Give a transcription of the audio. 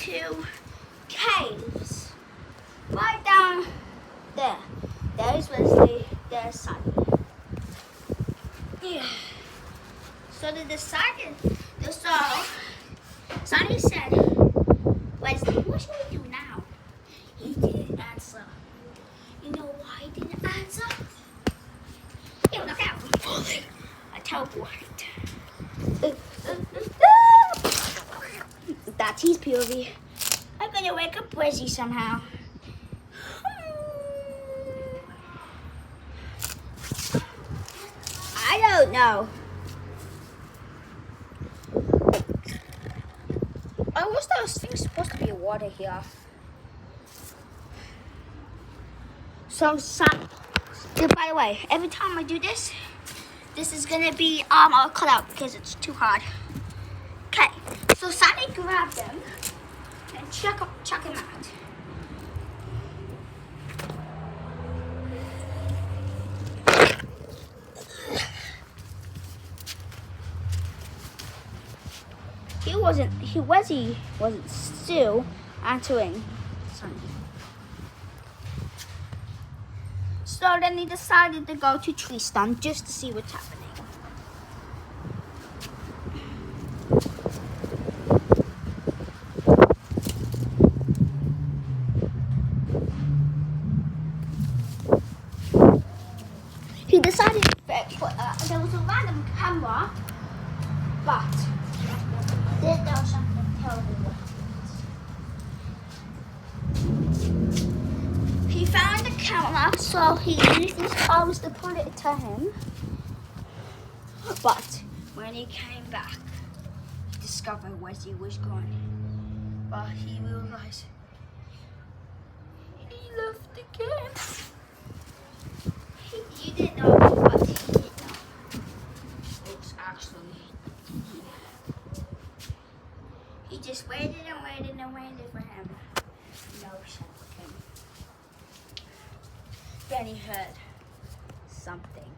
two caves. Right down there. There's Wesley, there's Sunny. Yeah. So they decided, so Sunny said, Wesley, what should we do now? He didn't answer. You know why he didn't answer? He was out. I teleport. That's his POV. I'm gonna wake up Wesley somehow. I don't know. Oh, what's those things supposed to be water here? So, by the way, every time I do this, this is gonna be I'll cut out because it's too hard. Okay, so Sunny grabbed them and chuck him out. Wesley wasn't still answering Sunny. So then he decided to go to tree stand just to see what's happening. He decided to put, there was a random camera, but there was something terrible. He found the camera, so he used his arms to point it to him. But when he came back, he discovered Wesley was gone. But he realized he left the game. You didn't know, but he didn't know. It was actually he just waited and waited and waited for him. No shot came. Then he heard something.